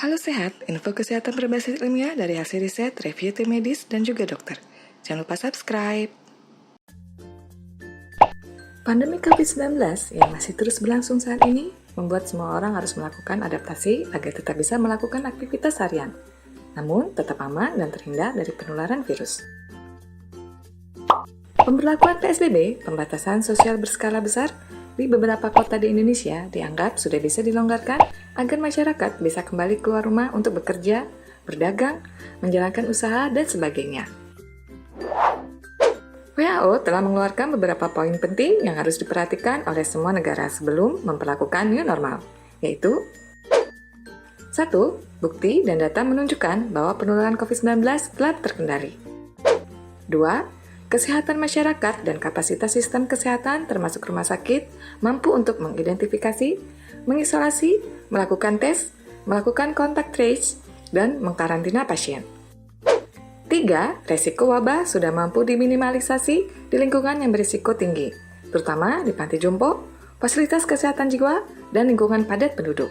Halo sehat, info kesehatan berbasis ilmiah dari hasil riset, review tim medis, dan juga dokter. Jangan lupa subscribe. Pandemi COVID-19 yang masih terus berlangsung saat ini membuat semua orang harus melakukan adaptasi agar tetap bisa melakukan aktivitas harian, namun tetap aman dan terhindar dari penularan virus. Pemberlakuan PSBB, pembatasan sosial berskala besar, di beberapa kota di Indonesia dianggap sudah bisa dilonggarkan agar masyarakat bisa kembali keluar rumah untuk bekerja, berdagang, menjalankan usaha, dan sebagainya. WHO telah mengeluarkan beberapa poin penting yang harus diperhatikan oleh semua negara sebelum memperlakukan new normal, yaitu 1. Bukti dan data menunjukkan bahwa penularan COVID-19 telah terkendali. 2. Kesehatan masyarakat dan kapasitas sistem kesehatan termasuk rumah sakit mampu untuk mengidentifikasi, mengisolasi, melakukan tes, melakukan kontak trace, dan mengkarantina pasien. 3. Resiko wabah sudah mampu diminimalisasi di lingkungan yang berisiko tinggi, terutama di panti jompo, fasilitas kesehatan jiwa, dan lingkungan padat penduduk.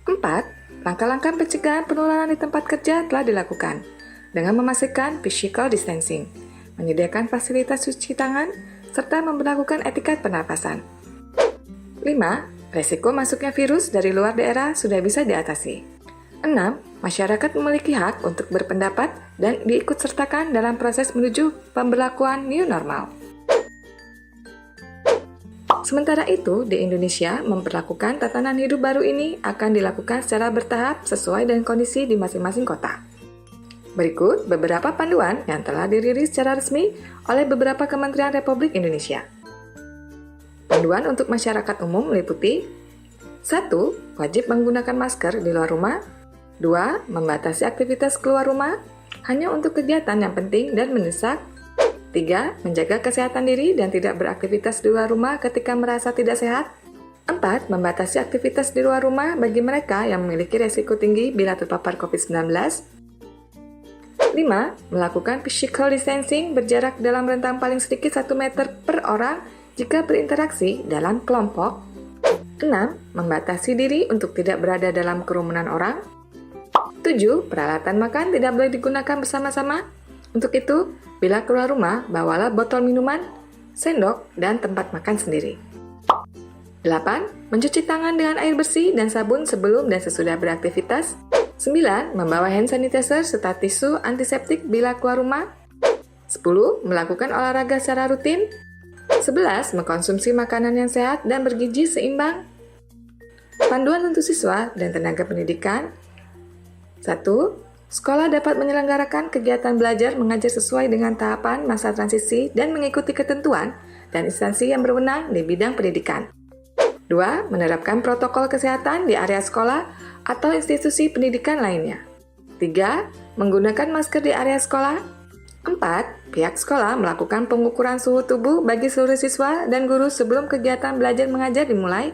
4. Langkah-langkah pencegahan penularan di tempat kerja telah dilakukan dengan memastikan physical distancing, menyediakan fasilitas cuci tangan, serta memperlakukan etiket pernapasan. 5. Resiko masuknya virus dari luar daerah sudah bisa diatasi. 6. Masyarakat memiliki hak untuk berpendapat dan diikutsertakan dalam proses menuju pemberlakuan new normal. Sementara itu, di Indonesia, memperlakukan tatanan hidup baru ini akan dilakukan secara bertahap sesuai dengan kondisi di masing-masing kota. Berikut beberapa panduan yang telah dirilis secara resmi oleh beberapa kementerian Republik Indonesia. Panduan untuk masyarakat umum meliputi 1. Wajib menggunakan masker di luar rumah. 2. Membatasi aktivitas keluar rumah hanya untuk kegiatan yang penting dan mendesak. 3. Menjaga kesehatan diri dan tidak beraktivitas di luar rumah ketika merasa tidak sehat. 4. Membatasi aktivitas di luar rumah bagi mereka yang memiliki resiko tinggi bila terpapar COVID-19. 5. Melakukan physical distancing berjarak dalam rentang paling sedikit 1 meter per orang jika berinteraksi dalam kelompok. 6. Membatasi diri untuk tidak berada dalam kerumunan orang. 7. Peralatan makan tidak boleh digunakan bersama-sama. Untuk itu, bila keluar rumah, bawalah botol minuman, sendok, dan tempat makan sendiri. 8. Mencuci tangan dengan air bersih dan sabun sebelum dan sesudah beraktivitas. 9. Membawa hand sanitizer serta tisu antiseptik bila keluar rumah. 10. Melakukan olahraga secara rutin. 11. Mengkonsumsi makanan yang sehat dan bergizi seimbang. Panduan untuk siswa dan tenaga pendidikan. 1. Sekolah dapat menyelenggarakan kegiatan belajar mengajar sesuai dengan tahapan masa transisi dan mengikuti ketentuan dan instansi yang berwenang di bidang pendidikan. 2. Menerapkan protokol kesehatan di area sekolah atau institusi pendidikan lainnya. 3. Menggunakan masker di area sekolah. 4. Pihak sekolah melakukan pengukuran suhu tubuh bagi seluruh siswa dan guru sebelum kegiatan belajar mengajar dimulai.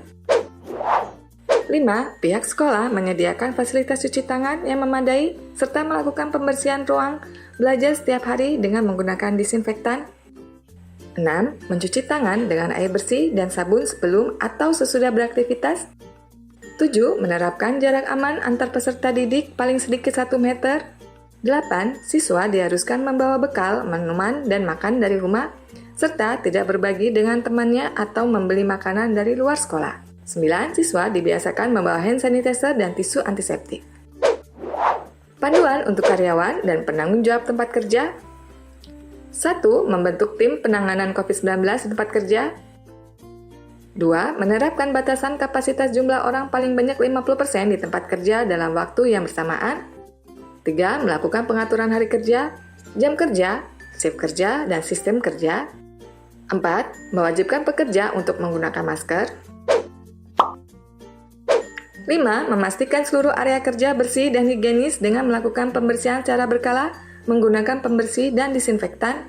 5. Pihak sekolah menyediakan fasilitas cuci tangan yang memadai serta melakukan pembersihan ruang belajar setiap hari dengan menggunakan disinfektan. 6. Mencuci tangan dengan air bersih dan sabun sebelum atau sesudah beraktivitas. 7. Menerapkan jarak aman antar peserta didik paling sedikit 1 meter. 8. Siswa diharuskan membawa bekal, minuman, dan makan dari rumah, serta tidak berbagi dengan temannya atau membeli makanan dari luar sekolah. 9. Siswa dibiasakan membawa hand sanitizer dan tisu antiseptik. Panduan untuk karyawan dan penanggung jawab tempat kerja. 1. Membentuk tim penanganan COVID-19 di tempat kerja. 2. Menerapkan batasan kapasitas jumlah orang paling banyak 50% di tempat kerja dalam waktu yang bersamaan. 3. Melakukan pengaturan hari kerja, jam kerja, shift kerja, dan sistem kerja. 4. Mewajibkan pekerja untuk menggunakan masker. 5. Memastikan seluruh area kerja bersih dan higienis dengan melakukan pembersihan secara berkala menggunakan pembersih dan disinfektan.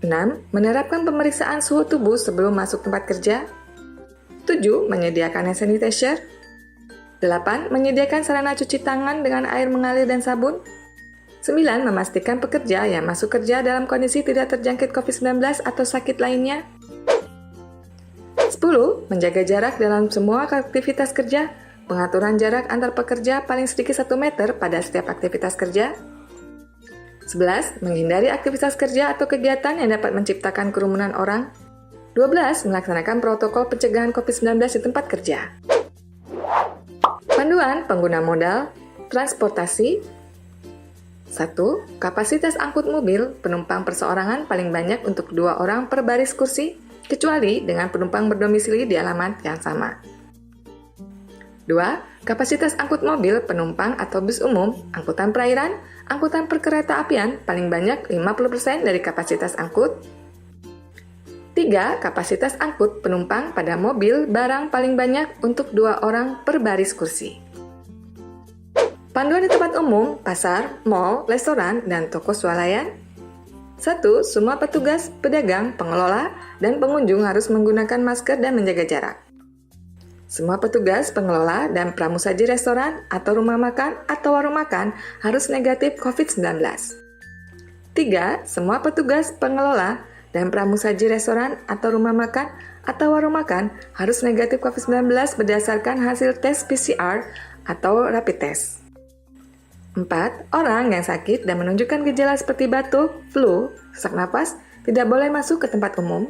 6. Menerapkan pemeriksaan suhu tubuh sebelum masuk tempat kerja. 7. Menyediakan hand sanitizer. 8. Menyediakan sarana cuci tangan dengan air mengalir dan sabun. 9. Memastikan pekerja yang masuk kerja dalam kondisi tidak terjangkit COVID-19 atau sakit lainnya. 10. Menjaga jarak dalam semua aktivitas kerja Pengaturan jarak antar pekerja paling sedikit 1 meter pada setiap aktivitas kerja. 11. Menghindari aktivitas kerja atau kegiatan yang dapat menciptakan kerumunan orang. 12. Melaksanakan protokol pencegahan COVID-19 di tempat kerja. Panduan pengguna modal transportasi. 1. Kapasitas angkut mobil penumpang perseorangan paling banyak untuk 2 orang per baris kursi, kecuali dengan penumpang berdomisili di alamat yang sama. 2. Kapasitas angkut mobil penumpang atau bus umum, angkutan perairan, angkutan perkereta apian paling banyak 50% dari kapasitas angkut. 3. Kapasitas angkut penumpang pada mobil barang paling banyak untuk 2 orang per baris kursi. Panduan di tempat umum, pasar, mal, restoran, dan toko swalayan. 1. Semua petugas, pedagang, pengelola, dan pengunjung harus menggunakan masker dan menjaga jarak. Semua petugas, pengelola, dan pramusaji restoran atau rumah makan atau warung makan harus negatif COVID-19. 3. Semua petugas, pengelola, dan pramusaji restoran atau rumah makan atau warung makan harus negatif COVID-19 berdasarkan hasil tes PCR atau rapid test. 4. Orang yang sakit dan menunjukkan gejala seperti batuk, flu, sesak napas tidak boleh masuk ke tempat umum.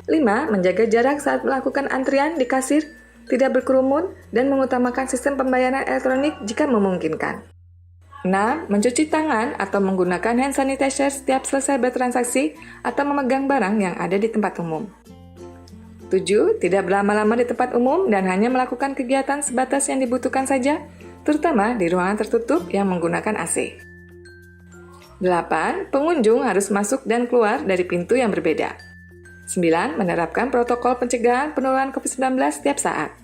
5. Menjaga jarak saat melakukan antrian di kasir, tidak berkerumun, dan mengutamakan sistem pembayaran elektronik jika memungkinkan. 6. Mencuci tangan atau menggunakan hand sanitizer setiap selesai bertransaksi atau memegang barang yang ada di tempat umum. 7. Tidak berlama-lama di tempat umum dan hanya melakukan kegiatan sebatas yang dibutuhkan saja, terutama di ruangan tertutup yang menggunakan AC. 8. Pengunjung harus masuk dan keluar dari pintu yang berbeda. 9. Menerapkan protokol pencegahan penularan COVID-19 setiap saat.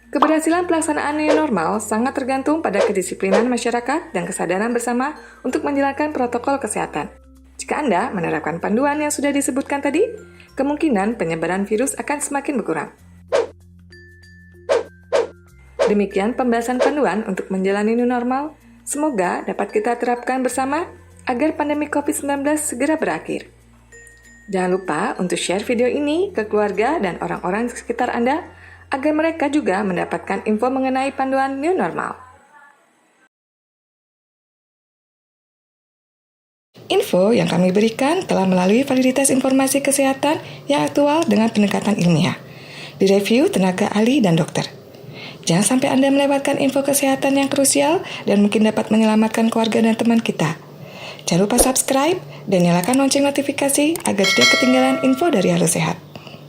Keberhasilan pelaksanaan new normal sangat tergantung pada kedisiplinan masyarakat dan kesadaran bersama untuk menjalankan protokol kesehatan. Jika Anda menerapkan panduan yang sudah disebutkan tadi, kemungkinan penyebaran virus akan semakin berkurang. Demikian pembahasan panduan untuk menjalani new normal. Semoga dapat kita terapkan bersama agar pandemi COVID-19 segera berakhir. Jangan lupa untuk share video ini ke keluarga dan orang-orang di sekitar Anda agar mereka juga mendapatkan info mengenai panduan new normal. Info yang kami berikan telah melalui validitas informasi kesehatan yang aktual dengan pendekatan ilmiah, direview tenaga ahli dan dokter. Jangan sampai Anda melewatkan info kesehatan yang krusial dan mungkin dapat menyelamatkan keluarga dan teman kita. Jangan lupa subscribe dan nyalakan lonceng notifikasi agar tidak ketinggalan info dari Halo Sehat.